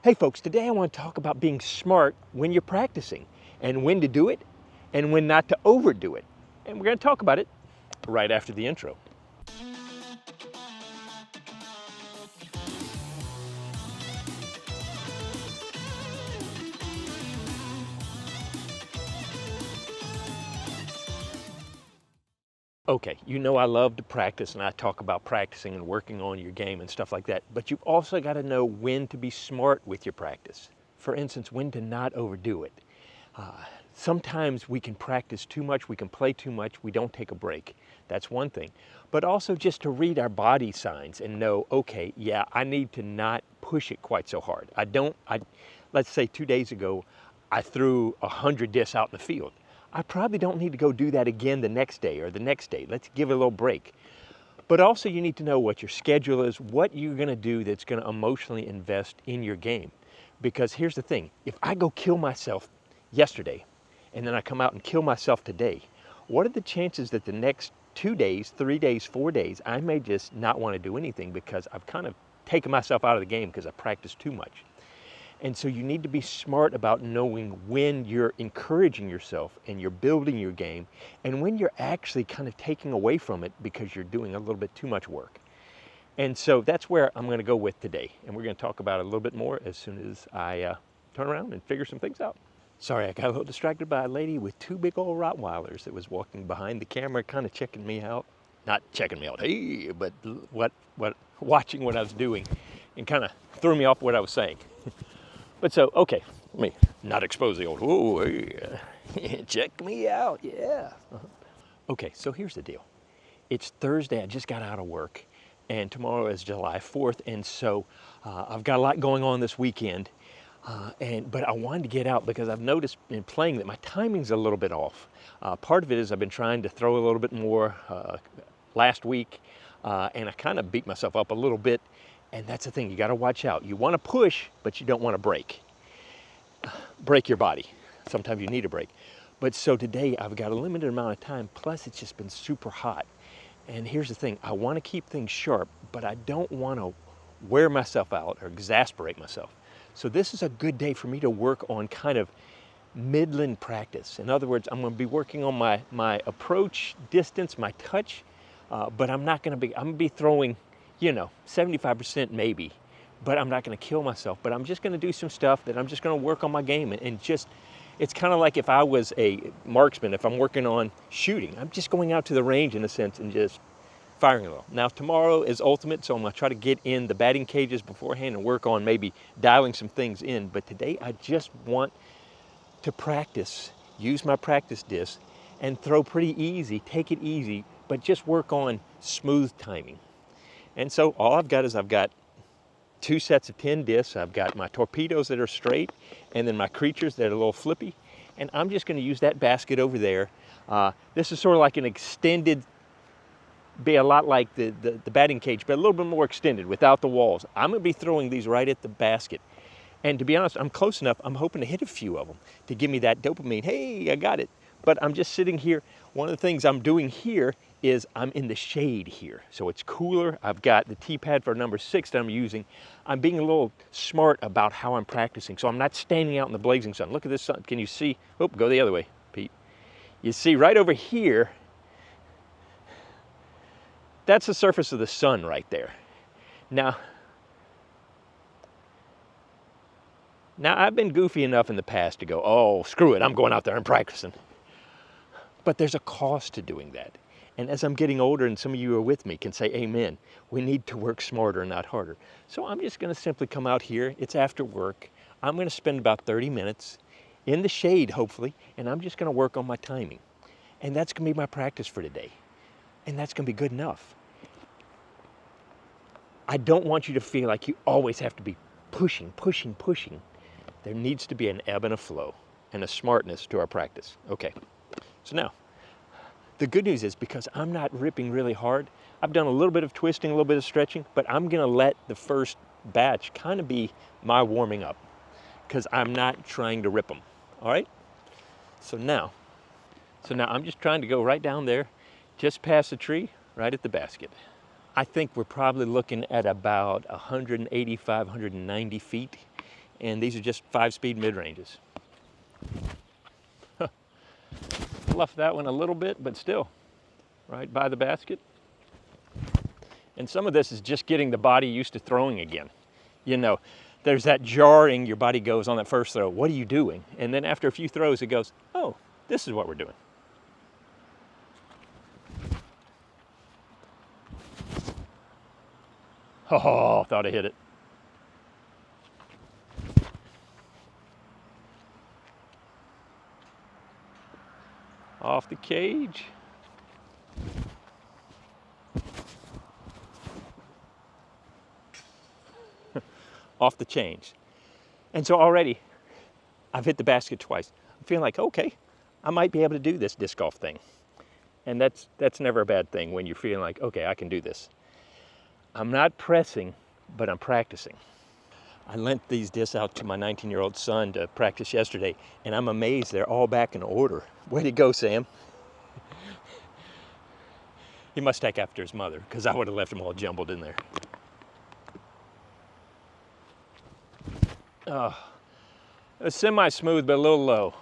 Hey folks, today I want to talk about being smart when you're practicing and when to do it and when not to overdo it. And we're going to talk about it right after the intro. Okay, you know I love to practice and I talk about practicing and working on your game and stuff like that, but you've also got to know when to be smart with your practice. For instance, when to not overdo it. Sometimes we can practice too much, we can play too much, we don't take a break. That's one thing. But also just to read our body signs and know, okay, yeah, I need to not push it quite so hard. Let's say 2 days ago, I threw 100 discs out in the field. I probably don't need to go do that again the next day or the next day. Let's give it a little break. But also you need to know what your schedule is, what you're gonna do that's gonna emotionally invest in your game. Because here's the thing, if I go kill myself yesterday, and then I come out and kill myself today, what are the chances that the next 2 days, 3 days, 4 days, I may just not want to do anything because I've kind of taken myself out of the game because I practiced too much. And so you need to be smart about knowing when you're encouraging yourself and you're building your game and when you're actually kind of taking away from it because you're doing a little bit too much work. And so that's where I'm going to go with today. And we're going to talk about it a little bit more as soon as I turn around and figure some things out. Sorry, I got a little distracted by a lady with 2 big old Rottweilers that was walking behind the camera, kind of checking me out. Not checking me out, hey, but watching what I was doing and kind of threw me off what I was saying. But so, okay, let me not expose the old, oh, hey, check me out, yeah. Okay, so here's the deal. It's Thursday, I just got out of work, and tomorrow is July 4th, and so I've got a lot going on this weekend. But I wanted to get out because I've noticed in playing that my timing's a little bit off. Part of it is I've been trying to throw a little bit more last week, and I kind of beat myself up a little bit. And that's the thing, you got to watch out. You want to push, but you don't want to break. Break your body. Sometimes you need a break. But so today I've got a limited amount of time, plus it's just been super hot. And here's the thing, I want to keep things sharp, but I don't want to wear myself out or exasperate myself. So this is a good day for me to work on kind of Midland practice. In other words, I'm going to be working on my approach distance, my touch, but I'm going to be throwing, 75% maybe, but I'm not going to kill myself. But I'm just going to do some stuff that I'm just going to work on my game and just, it's kind of like if I was a marksman, if I'm working on shooting, I'm just going out to the range in a sense and just firing a little. Now tomorrow is ultimate, so I'm going to try to get in the batting cages beforehand and work on maybe dialing some things in. But today I just want to practice, use my practice disc and throw pretty easy, take it easy, but just work on smooth timing. And so all I've got is I've got 2 sets of 10 discs. I've got my torpedoes that are straight and then my creatures that are a little flippy. And I'm just going to use that basket over there. This is sort of like an extended, be a lot like the batting cage, but a little bit more extended without the walls. I'm going to be throwing these right at the basket. And to be honest, I'm close enough. I'm hoping to hit a few of them to give me that dopamine. Hey, I got it. But I'm just sitting here. One of the things I'm doing here is I'm in the shade here. So it's cooler. I've got the tee pad for number 6 that I'm using. I'm being a little smart about how I'm practicing. So I'm not standing out in the blazing sun. Look at this sun. Can you see? Oh, go the other way, Pete. You see right over here, that's the surface of the sun right there. Now I've been goofy enough in the past to go, oh, screw it, I'm going out there and practicing. But there's a cost to doing that. And as I'm getting older, and some of you are with me, can say amen, we need to work smarter, not harder. So I'm just going to simply come out here. It's after work. I'm going to spend about 30 minutes in the shade, hopefully, and I'm just going to work on my timing. And that's going to be my practice for today. And that's going to be good enough. I don't want you to feel like you always have to be pushing. There needs to be an ebb and a flow and a smartness to our practice. Okay, so now, the good news is because I'm not ripping really hard, I've done a little bit of twisting, a little bit of stretching, but I'm gonna let the first batch kind of be my warming up because I'm not trying to rip them, all right? So now I'm just trying to go right down there, just past the tree, right at the basket. I think we're probably looking at about 185, 190 feet and these are just 5-speed mid-ranges. Fluff that one a little bit, but still right by the basket. And some of this is just getting the body used to throwing again. You know, there's that jarring, your body goes on that first throw, what are you doing? And then after a few throws it goes, oh, this is what we're doing. Oh, thought I hit it. Off the cage. Off the change. And so already I've hit the basket twice. I'm feeling like, okay, I might be able to do this disc golf thing. And that's never a bad thing when you're feeling like, okay, I can do this. I'm not pressing, but I'm practicing. I lent these discs out to my 19-year-old son to practice yesterday, and I'm amazed they're all back in order. Way to go, Sam. He must take after his mother, because I would have left them all jumbled in there. It was semi-smooth, but a little low.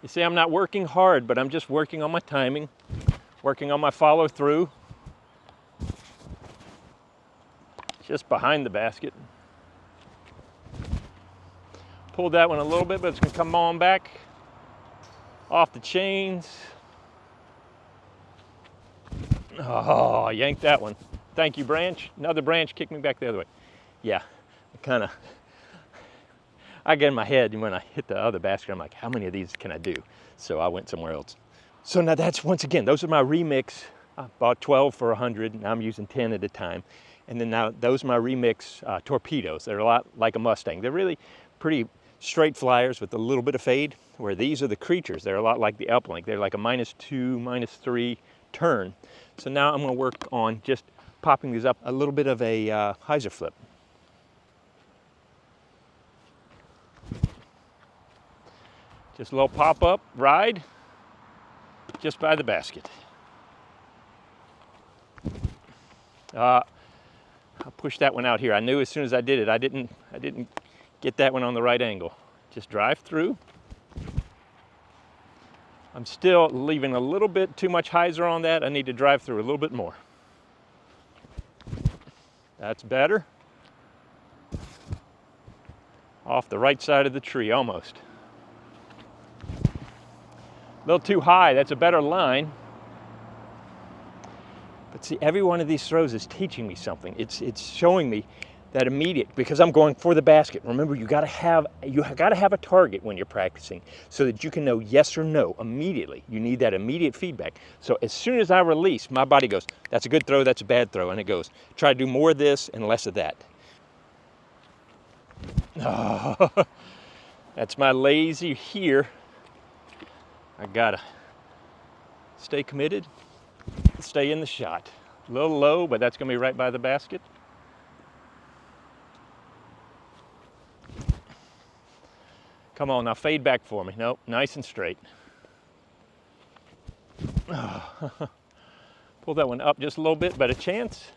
You see, I'm not working hard, but I'm just working on my timing, working on my follow-through. Just behind the basket. Pulled that one a little bit, but it's going to come on back off the chains. Oh, I yanked that one. Thank you, branch. Another branch kicked me back the other way. Yeah, I get in my head, and when I hit the other basket, I'm like, how many of these can I do? So I went somewhere else. So now that's, once again, those are my remix. I bought 12 for 100, and I'm using 10 at a time. And then now those are my remix torpedoes. They're a lot like a Mustang. They're really pretty straight flyers with a little bit of fade, where these are the creatures. They're a lot like the uplink. They're like a -2, -3 turn. So now I'm going to work on just popping these up a little bit of a hyzer flip. Just a little pop-up ride just by the basket. I pushed that one out here. I knew as soon as I did it, I didn't get that one on the right angle. Just drive through. I'm still leaving a little bit too much hyzer on that. I need to drive through a little bit more. That's better. Off the right side of the tree, almost. A little too high, that's a better line. But see, every one of these throws is teaching me something. It's showing me that immediate, because I'm going for the basket. Remember, you gotta have a target when you're practicing so that you can know yes or no immediately. You need that immediate feedback. So as soon as I release, my body goes, that's a good throw, that's a bad throw, and it goes, try to do more of this and less of that. Oh, that's my lazy here. I gotta stay committed, stay in the shot. A little low, but that's gonna be right by the basket. Come on, now fade back for me. Nope, nice and straight. Pull that one up just a little bit, but a chance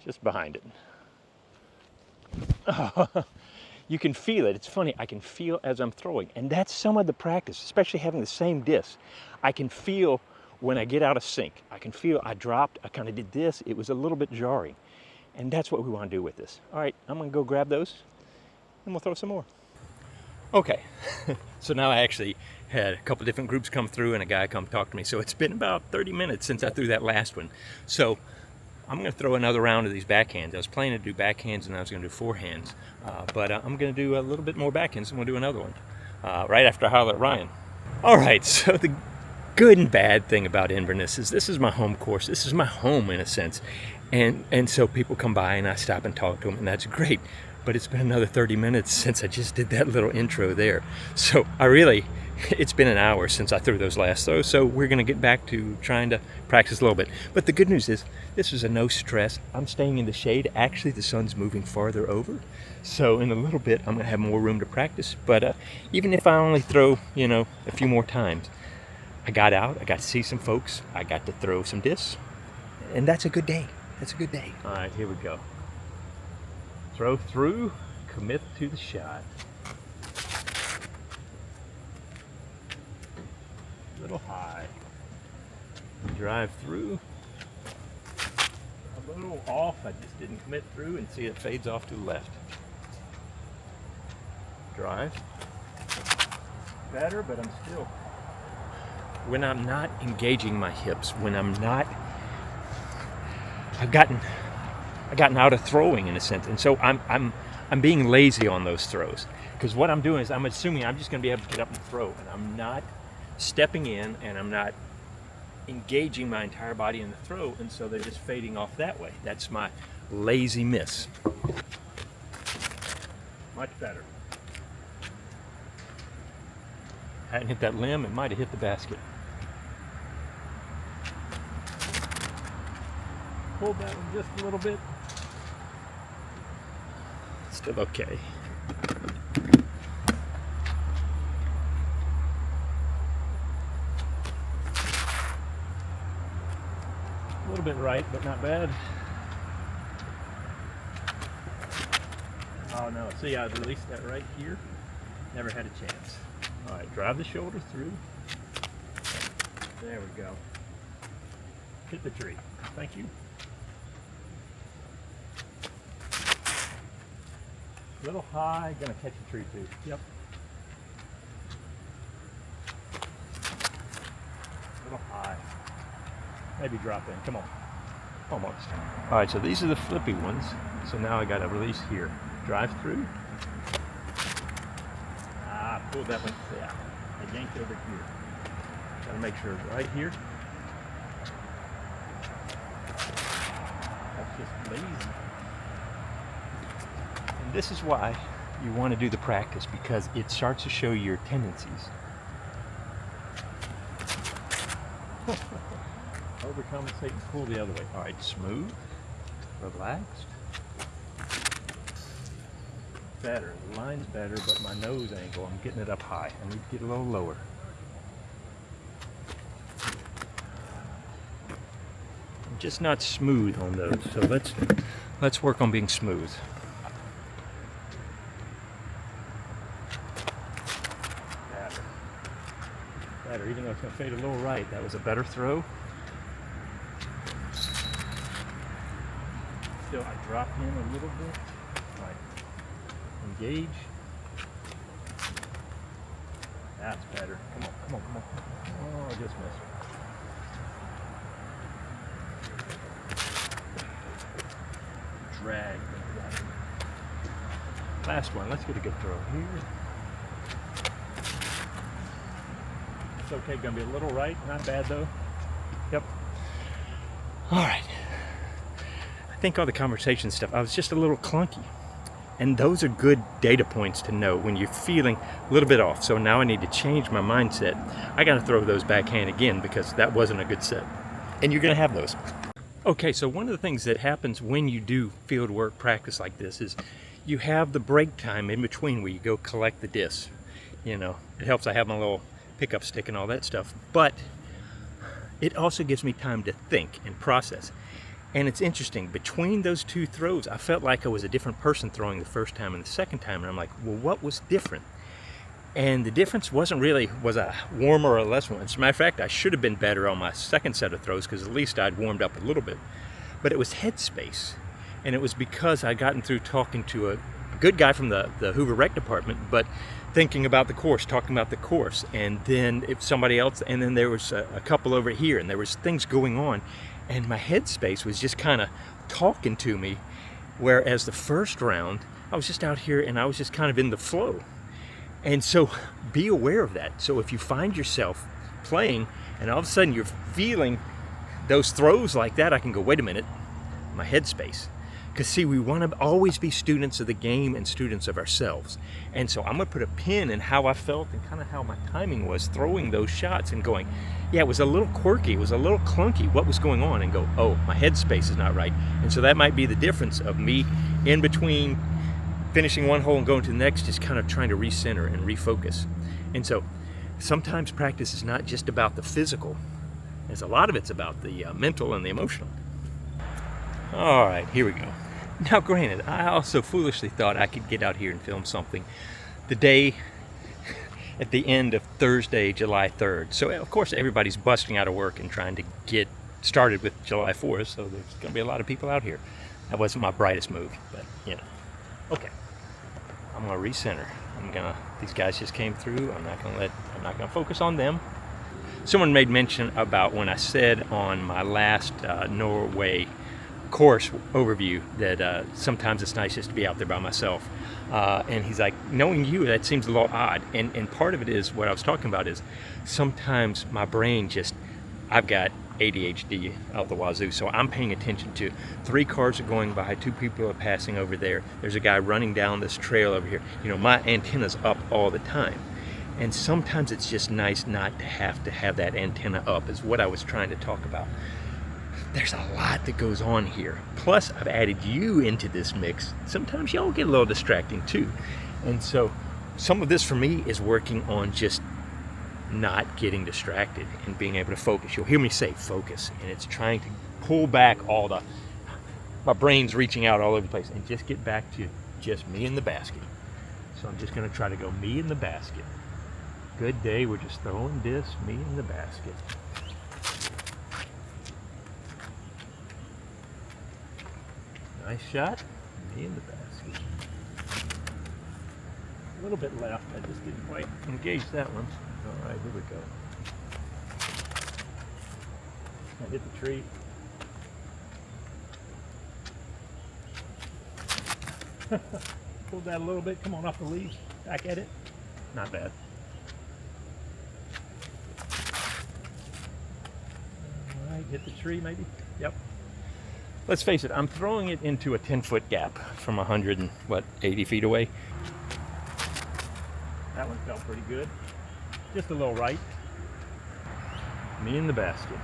just behind it. You can feel it. It's funny, I can feel as I'm throwing. And that's some of the practice, especially having the same disc. I can feel when I get out of sync. I can feel I dropped, I kind of did this. It was a little bit jarring. And that's what we want to do with this. All right, I'm going to go grab those and we'll throw some more. Okay, so now I actually had a couple different groups come through and a guy come talk to me. So it's been about 30 minutes since I threw that last one. So I'm going to throw another round of these backhands. I was planning to do backhands and I was going to do forehands, but I'm going to do a little bit more backhands and we'll do another one right after I holler at Ryan. All right, so the good and bad thing about Inverness is this is my home course. This is my home in a sense. And so people come by and I stop and talk to them, and that's great. But it's been another 30 minutes since I just did that little intro there. So it's been an hour since I threw those last throws, so we're gonna get back to trying to practice a little bit. But the good news is, this is a no stress. I'm staying in the shade. Actually, the sun's moving farther over. So in a little bit, I'm gonna have more room to practice. But even if I only throw, a few more times, I got out, I got to see some folks, I got to throw some discs, and that's a good day. That's a good day. All right, here we go. Throw through, commit to the shot. A little high. Drive through. A little off, I just didn't commit through, and see it fades off to the left. Drive. Better, but I'm still. When I'm not engaging my hips, when I'm not, I've gotten out of throwing in a sense, and so I'm being lazy on those throws, because what I'm doing is I'm assuming I'm just going to be able to get up and throw, and I'm not stepping in, and I'm not engaging my entire body in the throw, and so they're just fading off that way. That's my lazy miss. Much better. Hadn't hit that limb, it might have hit the basket. Pulled that one just a little bit. Still okay. A little bit right, but not bad. Oh no, see, I released that right here. Never had a chance. All right, drive the shoulder through. There we go. Hit the tree. Thank you. A little high, gonna catch a tree too. Yep. A little high. Maybe drop in, come on. Almost. All right, so these are the flippy ones. So now I gotta release here. Drive through. Ah, pulled that one, yeah. I yanked over here. Gotta make sure it's right here. That's just lazy. And this is why you want to do the practice, because it starts to show your tendencies. Overcompensate and pull the other way. All right, smooth, relaxed. Better, the line's better, but my nose angle, I'm getting it up high. I need to get a little lower. I'm just not smooth on those, so let's work on being smooth. Better, even though it's going to fade a little right, that was a better throw. Still, I dropped in a little bit. All right. Engage. That's better. Come on, come on, come on. Oh, I just missed. Drag. Last one. Let's get a good throw here. It's okay. Gonna be a little right. Not bad though. Yep. All right. I think all the conversation stuff, I was just a little clunky. And those are good data points to know when you're feeling a little bit off. So now I need to change my mindset. I got to throw those backhand again because that wasn't a good set. And you're going to have those. Okay, so one of the things that happens when you do field work practice like this is you have the break time in between where you go collect the discs. You know, it helps I have my little pickup stick and all that stuff. But it also gives me time to think and process. And it's interesting, between those two throws, I felt like I was a different person throwing the first time and the second time. And I'm like, well, what was different? And the difference wasn't really, was I warmer or less warm? As a matter of fact, I should have been better on my second set of throws because at least I'd warmed up a little bit. But it was headspace. And it was because I'd gotten through talking to a good guy from the Hoover Rec department, but thinking about the course, talking about the course. And then if somebody else, and then there was a couple over here, and there was things going on. And my headspace was just kind of talking to me, whereas the first round, I was just out here and I was just kind of in the flow. And so be aware of that. So if you find yourself playing and all of a sudden you're feeling those throws like that, I can go, wait a minute, my headspace. Because see, we want to always be students of the game and students of ourselves. And so I'm going to put a pin in how I felt and kind of how my timing was throwing those shots and going, yeah, it was a little quirky, it was a little clunky, what was going on? And go, oh, my headspace is not right. And so that might be the difference of me in between finishing one hole and going to the next, just kind of trying to recenter and refocus. And so sometimes practice is not just about the physical. There's a lot of it's about the mental and the emotional. All right, here we go. Now granted, I also foolishly thought I could get out here and film something the day at the end of Thursday, July 3rd. So of course everybody's busting out of work and trying to get started with July 4th, so there's gonna be a lot of people out here. That wasn't my brightest move, but you know. Okay, I'm gonna recenter. These guys just came through. I'm not gonna focus on them. Someone made mention about when I said on my last Norway course overview that sometimes it's nice just to be out there by myself. And he's like, knowing you, that seems a little odd. And part of it is, what I was talking about is, sometimes my brain I've got ADHD out the wazoo, so I'm paying attention to 3 cars are going by, 2 people are passing over there, there's a guy running down this trail over here. You know, my antenna's up all the time. And sometimes it's just nice not to have that antenna up, is what I was trying to talk about. There's a lot that goes on here. Plus, I've added you into this mix. Sometimes y'all get a little distracting too. And so some of this for me is working on just not getting distracted and being able to focus. You'll hear me say focus, and it's trying to pull back my brain's reaching out all over the place and just get back to just me in the basket. So I'm just gonna try to go me in the basket. Good day, we're just throwing this, me in the basket. Nice shot, me in the basket. A little bit left, I just didn't quite engage that one. All right, here we go. I hit the tree. Pull that a little bit, come on off the leaves, back at it. Not bad. All right, hit the tree maybe, yep. Let's face it, I'm throwing it into a 10-foot gap from 80 feet away. That one felt pretty good. Just a little right. Me in the basket.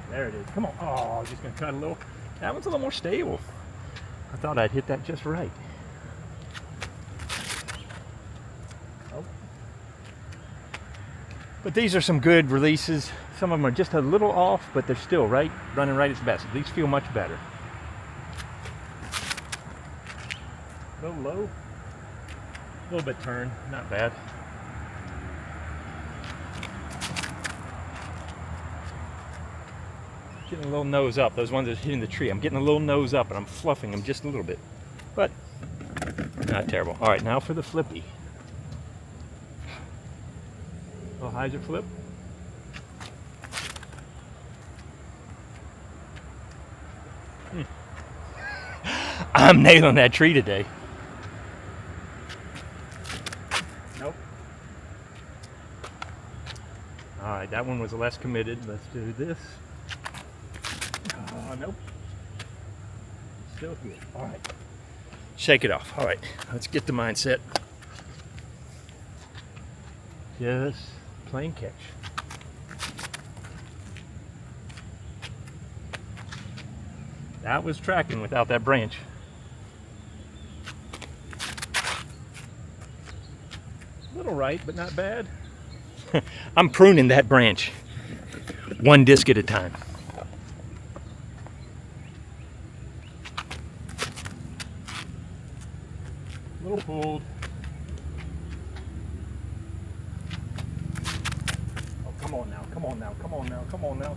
There it is. Come on. Oh, I was just going to cut a little. That one's a little more stable. I thought I'd hit that just right. Oh. But these are some good releases. Some of them are just a little off, but they're still right, running right at the basket. These feel much better. A little low. A little bit turn, not bad. Getting a little nose up. Those ones that are hitting the tree, I'm getting a little nose up and I'm fluffing them just a little bit. But not terrible. All right, now for the flippy. Little hyzer flip. I'm nailing that tree today. Nope. All right, that one was less committed. Let's do this. Oh, nope. Still here. All right. Shake it off. All right, let's get the mindset. Just plain catch. That was tracking without that branch. A little right, but not bad. I'm pruning that branch one disc at a time. A little pulled. Oh, come on now, come on now, come on now, come on now.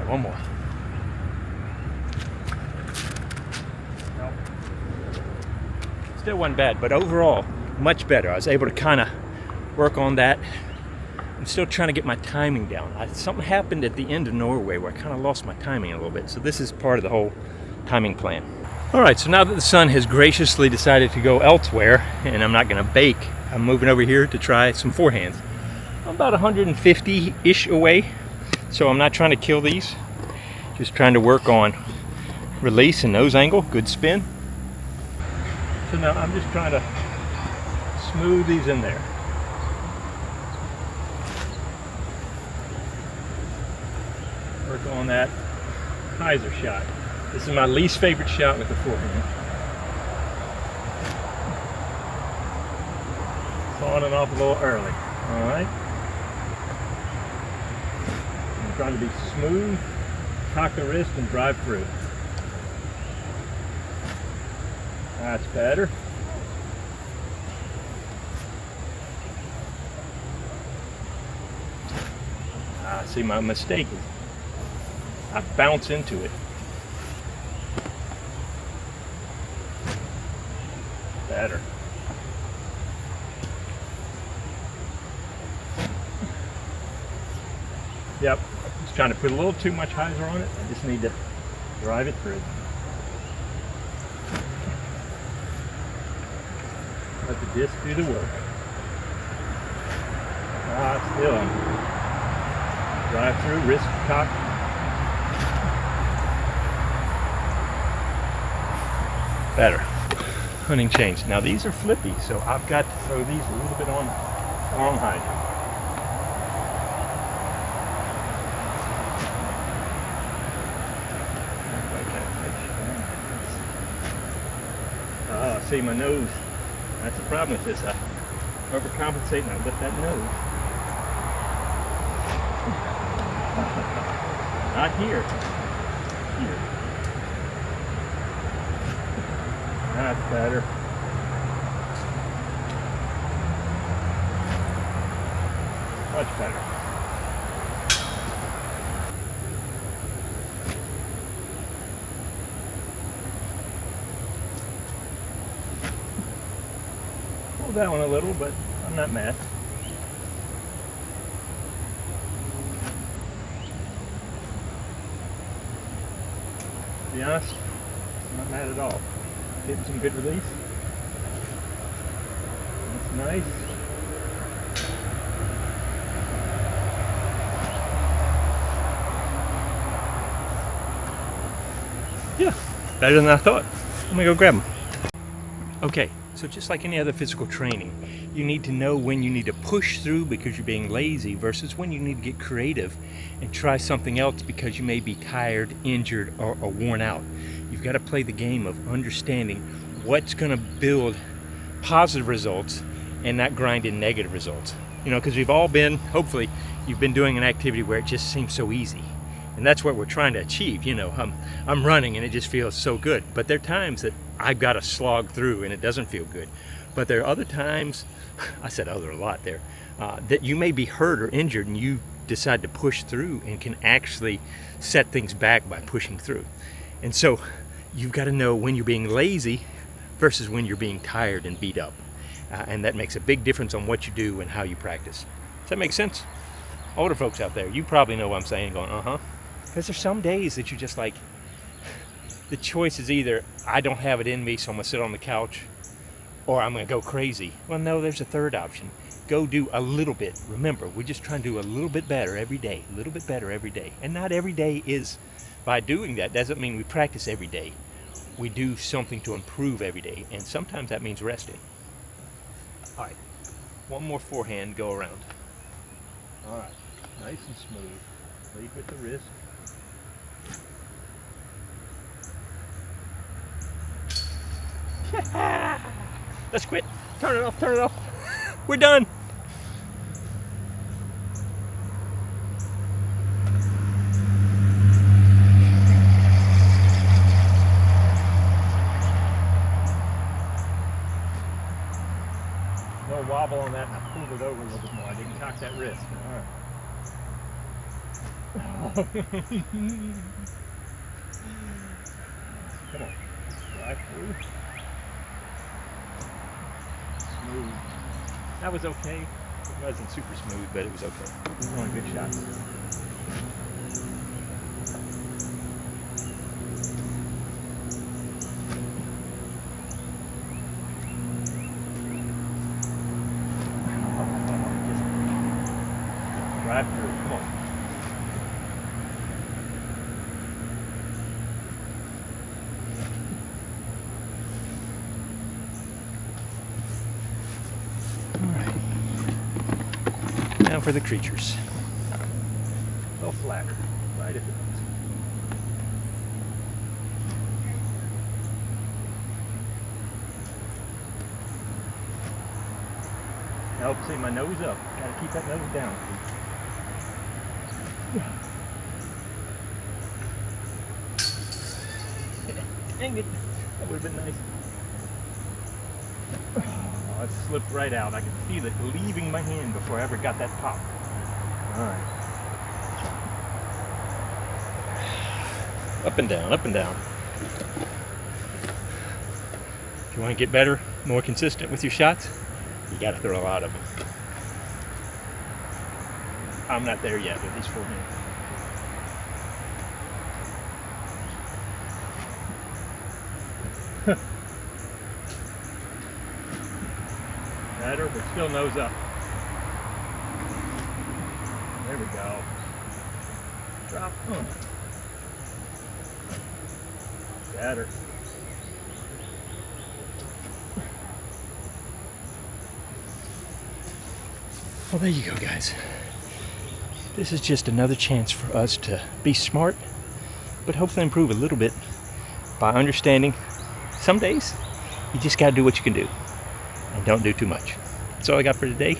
One more. Nope. Still wasn't bad, but overall, much better. I was able to kind of work on that. I'm still trying to get my timing down. Something happened at the end of Norway where I kind of lost my timing a little bit. So this is part of the whole timing plan. All right, so now that the sun has graciously decided to go elsewhere and I'm not going to bake, I'm moving over here to try some forehands. I'm about 150-ish away. So I'm not trying to kill these, just trying to work on release and nose angle, good spin. So now I'm just trying to smooth these in there. Work on that hyzer shot. This is my least favorite shot with the forehand. It's on and off a little early. All right. I'm trying to be smooth, cock the wrist, and drive through. That's better. See, my mistake is I bounce into it. Better. Yep, just trying to put a little too much hyzer on it. I just need to drive it through. Let the disc do the work. Still. Drive through, wrist cock. Better. Hunting chains. Now these are flippy, so I've got to throw these a little bit on hyzer. See my nose. That's the problem with this. I overcompensate and I lift that nose. Not here. Here. That's better. Much better. Pulled that one a little, but I'm not mad. To be honest, I'm not mad at all. Getting some good release. That's nice. Yeah, better than I thought. I'm gonna go grab them. Okay, so just like any other physical training, you need to know when you need to push through because you're being lazy versus when you need to get creative and try something else because you may be tired, injured, or worn out. You've got to play the game of understanding what's going to build positive results and not grind in negative results. You know, because we've all been, hopefully, you've been doing an activity where it just seems so easy. And that's what we're trying to achieve. You know, I'm running and it just feels so good. But there are times that I've got to slog through and it doesn't feel good. But there are other times, I said other a lot there, that you may be hurt or injured and you decide to push through and can actually set things back by pushing through. And so you've got to know when you're being lazy versus when you're being tired and beat up. And that makes a big difference on what you do and how you practice. Does that make sense? Older folks out there, you probably know what I'm saying, going, Because there's some days that you're just like, the choice is either I don't have it in me, so I'm going to sit on the couch, or I'm going to go crazy. Well, no, there's a third option. Go do a little bit. Remember, we're just trying to do a little bit better every day, a little bit better every day. And not every day is, by doing that, doesn't mean we practice every day. We do something to improve every day, and sometimes that means resting. All right, one more forehand, go around. All right, nice and smooth. Lead with the wrist. Let's quit. Turn it off, turn it off. We're done. No wobble on that, and I pulled it over a little bit more. I didn't cock that wrist. All right. Come on. Drive through. Smooth. That was okay. It wasn't super smooth, but it was okay. It was only good shots. Drive through. Come on. Now for the creatures. A little flatter, right at the nose. Help see my nose up. Gotta keep that nose down. Dang it. That would have been nice. Oh, it slipped right out. I could feel it leaving my hand before I ever got that pop. Alright. Up and down, up and down. If you want to get better, more consistent with your shots, you got to throw a lot of them. I'm not there yet with these forehand. Better, but still nose up. There we go. Drop. Better. Well, there you go, guys. This is just another chance for us to be smart, but hopefully improve a little bit by understanding some days you just got to do what you can do and don't do too much. That's all I got for today.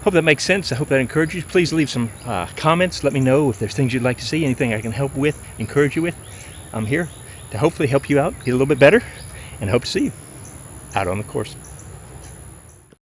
Hope that makes sense. I hope that encourages you. Please leave some comments. Let me know if there's things you'd like to see, anything I can help with, encourage you with. I'm here to hopefully help you out, get a little bit better, and hope to see you out on the course.